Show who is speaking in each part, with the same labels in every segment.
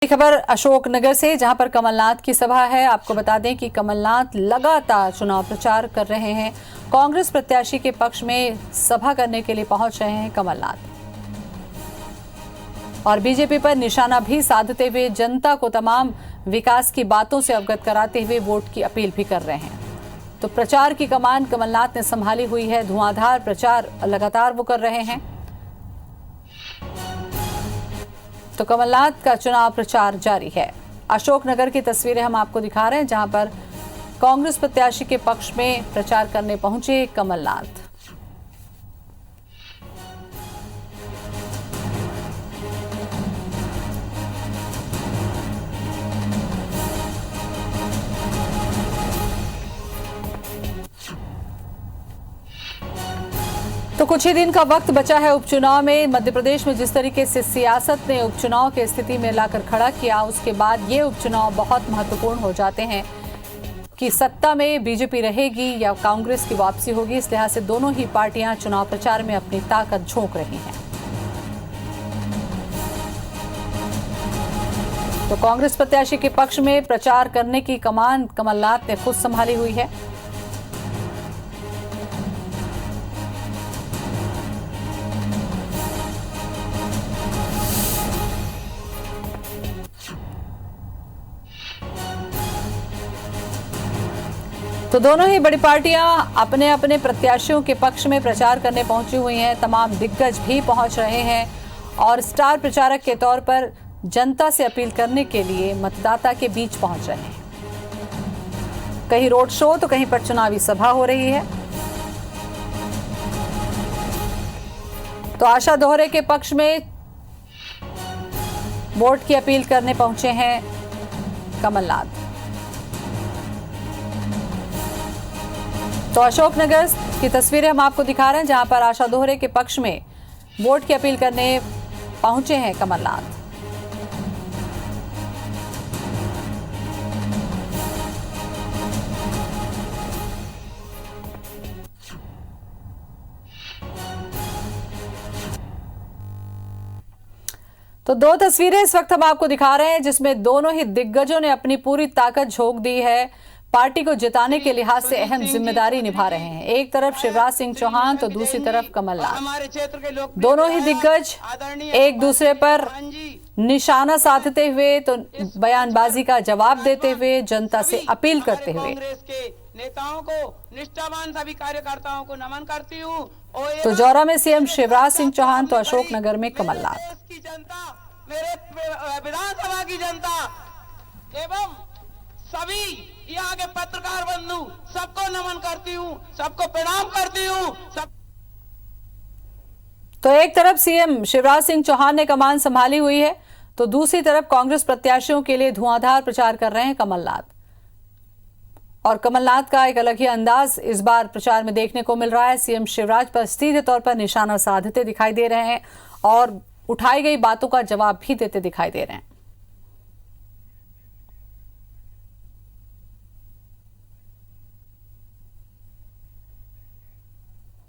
Speaker 1: खबर अशोकनगर से, जहां पर कमलनाथ की सभा है। आपको बता दें कि कमलनाथ लगातार चुनाव प्रचार कर रहे हैं। कांग्रेस प्रत्याशी के पक्ष में सभा करने के लिए पहुंच रहे हैं कमलनाथ और बीजेपी पर निशाना भी साधते हुए जनता को तमाम विकास की बातों से अवगत कराते हुए वोट की अपील भी कर रहे हैं। तो प्रचार की कमान कमलनाथ ने संभाली हुई है। धुआंधार प्रचार लगातार वो कर रहे हैं। तो कमलनाथ का चुनाव प्रचार जारी है। अशोकनगर की तस्वीरें हम आपको दिखा रहे हैं, जहां पर कांग्रेस प्रत्याशी के पक्ष में प्रचार करने पहुंचे कमलनाथ। तो कुछ ही दिन का वक्त बचा है उपचुनाव में। मध्य प्रदेश में जिस तरीके से सियासत ने उपचुनाव की स्थिति में लाकर खड़ा किया, उसके बाद ये उपचुनाव बहुत महत्वपूर्ण हो जाते हैं कि सत्ता में बीजेपी रहेगी या कांग्रेस की वापसी होगी। इस लिहाज से दोनों ही पार्टियां चुनाव प्रचार में अपनी ताकत झोंक रही हैं। तो कांग्रेस प्रत्याशी के पक्ष में प्रचार करने की कमान कमलनाथ ने खुद संभाली हुई है। तो दोनों ही बड़ी पार्टियां अपने अपने प्रत्याशियों के पक्ष में प्रचार करने पहुंची हुई हैं। तमाम दिग्गज भी पहुंच रहे हैं और स्टार प्रचारक के तौर पर जनता से अपील करने के लिए मतदाता के बीच पहुंच रहे हैं। कहीं रोड शो तो कहीं पर चुनावी सभा हो रही है। तो आशा दोहरे के पक्ष में वोट की अपील करने पहुंचे हैं कमलनाथ। तो अशोकनगर की तस्वीरें हम आपको दिखा रहे हैं, जहां पर आशा दोहरे के पक्ष में वोट की अपील करने पहुंचे हैं कमलनाथ। तो दो तस्वीरें इस वक्त हम आपको दिखा रहे हैं, जिसमें दोनों ही दिग्गजों ने अपनी पूरी ताकत झोंक दी है। पार्टी को जिताने के लिहाज से अहम जिम्मेदारी निभा रहे हैं। एक तरफ शिवराज सिंह चौहान तो दूसरी तरफ कमलनाथ। दोनों ही दिग्गज एक दूसरे पर निशाना साधते हुए तो बयानबाजी का जवाब देते हुए जनता से अपील करते हुए
Speaker 2: नेताओं को, निष्ठावान सभी कार्यकर्ताओं को नमन करती हूँ।
Speaker 1: तो जौरा में सीएम शिवराज सिंह चौहान तो अशोकनगर में कमलनाथ।
Speaker 2: मेरे विधानसभा की जनता एवं सभी यहाँ के पत्रकार बंधु सबको नमन करती हूँ, सबको प्रणाम करती हूँ।
Speaker 1: तो एक तरफ सीएम शिवराज सिंह चौहान ने कमान संभाली हुई है, तो दूसरी तरफ कांग्रेस प्रत्याशियों के लिए धुआंधार प्रचार कर रहे हैं कमलनाथ। और कमलनाथ का एक अलग ही अंदाज इस बार प्रचार में देखने को मिल रहा है। सीएम शिवराज पर सीधे तौर पर निशाना साधते दिखाई दे रहे हैं और उठाई गई बातों का जवाब भी देते दिखाई दे रहे हैं।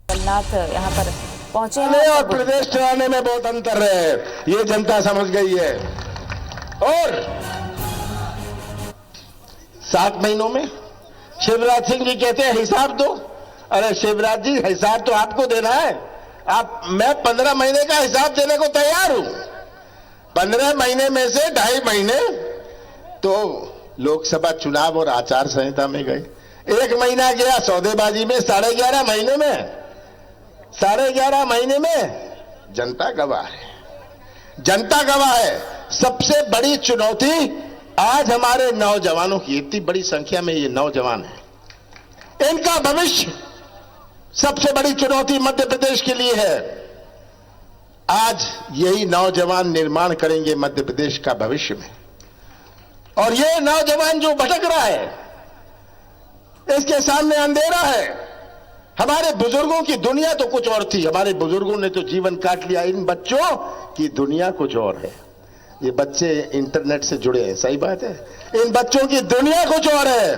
Speaker 1: कमलनाथ यहाँ पर पहुंचे हैं
Speaker 3: और प्रदेश चलाने में बहुत अंतर है, ये जनता समझ गई है। और 7 महीनों में शिवराज सिंह जी कहते हैं हिसाब दो। अरे शिवराज जी, हिसाब तो आपको देना है। मैं 15 महीने का हिसाब देने को तैयार हूं। 15 महीने में से 2.5 महीने तो लोकसभा चुनाव और आचार संहिता में गए। 1 महीना गया सौदेबाजी में। 11.5 महीने में 11.5 महीने में जनता गवाह है। जनता गवाह है। सबसे बड़ी चुनौती आज हमारे नौजवानों की, इतनी बड़ी संख्या में ये नौजवान है, इनका भविष्य सबसे बड़ी चुनौती मध्य प्रदेश के लिए है। आज यही नौजवान निर्माण करेंगे मध्य प्रदेश का भविष्य में। और ये नौजवान जो भटक रहा है, इसके सामने अंधेरा है। हमारे बुजुर्गों की दुनिया तो कुछ और थी। हमारे बुजुर्गों ने तो जीवन काट लिया। इन बच्चों की दुनिया कुछ और है। ये बच्चे इंटरनेट से जुड़े हैं, सही बात है। इन बच्चों की दुनिया कुछ और है,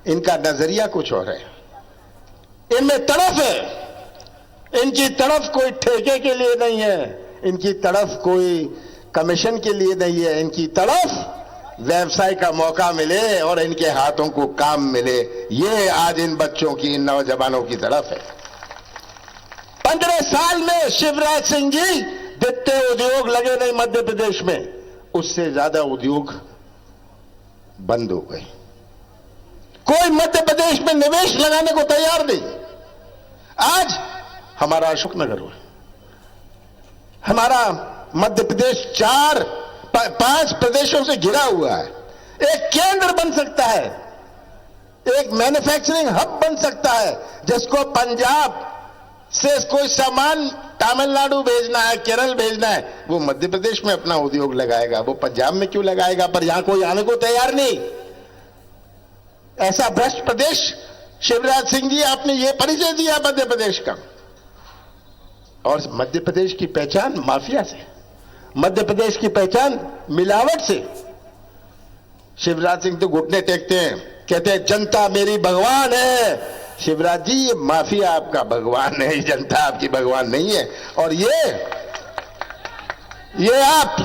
Speaker 3: इनका नजरिया कुछ और है, इनमें तड़फ है। इनकी तड़फ कोई ठेके के लिए नहीं है, इनकी तड़फ कोई कमीशन के लिए नहीं है, इनकी तड़फ व्यवसाय का मौका मिले और इनके हाथों को काम मिले। ये आज इन बच्चों की, इन नौजवानों की तरफ है। 15 साल में शिवराज सिंह जी जितने उद्योग लगे नहीं मध्य प्रदेश में, उससे ज्यादा उद्योग बंद हो गए। कोई मध्य प्रदेश में निवेश लगाने को तैयार नहीं। आज हमारा अशोकनगर हुआ, हमारा मध्य प्रदेश 4-5 प्रदेशों से घिरा हुआ है। एक केंद्र बन सकता है, एक मैन्युफैक्चरिंग हब बन सकता है, जिसको पंजाब से कोई सामान तमिलनाडु भेजना है, केरल भेजना है, वो मध्य प्रदेश में अपना उद्योग लगाएगा। वो पंजाब में क्यों लगाएगा? पर यहां कोई आने को तैयार नहीं। ऐसा भ्रष्ट प्रदेश शिवराज सिंह जी, आपने ये परिचय दिया मध्य प्रदेश का। और मध्य प्रदेश की पहचान माफिया से, मध्य प्रदेश की पहचान मिलावट से। शिवराज सिंह तो घुटने टेकते हैं, कहते हैं जनता मेरी भगवान है। शिवराज जी, ये माफिया आपका भगवान है, जनता आपकी भगवान नहीं है। और ये आप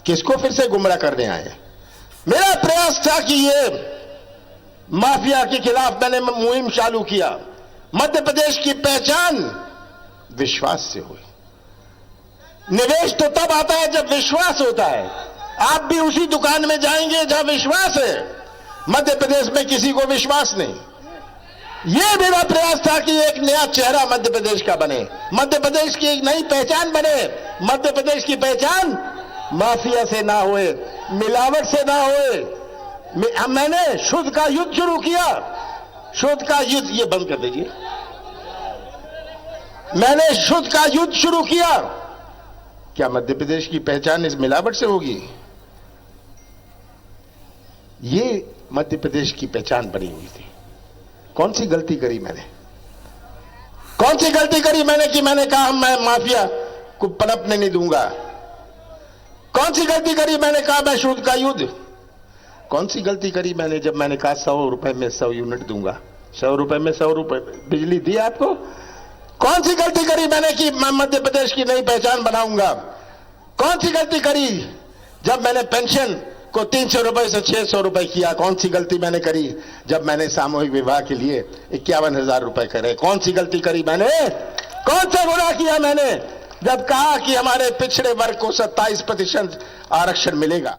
Speaker 3: किसको फिर से गुमराह करने आए? मेरा प्रयास था कि ये माफिया के खिलाफ मैंने मुहिम चालू किया। मध्य प्रदेश की पहचान विश्वास से हुई। निवेश तो तब आता है जब विश्वास होता है। आप भी उसी दुकान में जाएंगे जहां विश्वास है। मध्य प्रदेश में किसी को विश्वास नहीं। यह मेरा प्रयास था कि एक नया चेहरा मध्य प्रदेश का बने, मध्य प्रदेश की एक नई पहचान बने। मध्य प्रदेश की पहचान माफिया से ना होए, मिलावट से ना होए। मैंने शुद्ध का युद्ध शुरू किया। शुद्ध का युद्ध, ये बंद कर दीजिए। मैंने शुद्ध का युद्ध शुरू किया। क्या मध्य प्रदेश की पहचान इस मिलावट से होगी? ये मध्य प्रदेश की पहचान बनी हुई थी। कौन सी गलती करी मैंने? कौन सी गलती करी मैंने कि मैंने कहा मैं माफिया को पनपने नहीं दूंगा? कौन सी गलती करी मैंने कहा मैं शुद्ध का युद्ध? कौन सी गलती करी मैंने जब मैंने कहा 100 रुपए में 100 यूनिट दूंगा? 100 रुपए में 100 रुपए बिजली दी आपको? कौन सी गलती करी मैंने कि मैं मध्य प्रदेश की नई पहचान बनाऊंगा? कौन सी गलती करी जब मैंने पेंशन को 300 रुपए से 600 रुपए किया? कौन सी गलती मैंने करी जब मैंने सामूहिक विवाह के लिए 51,000 रुपए करे? कौन सी गलती करी मैंने? कौन सा गुनाह किया मैंने जब कहा कि हमारे पिछड़े वर्ग को 27% आरक्षण मिलेगा?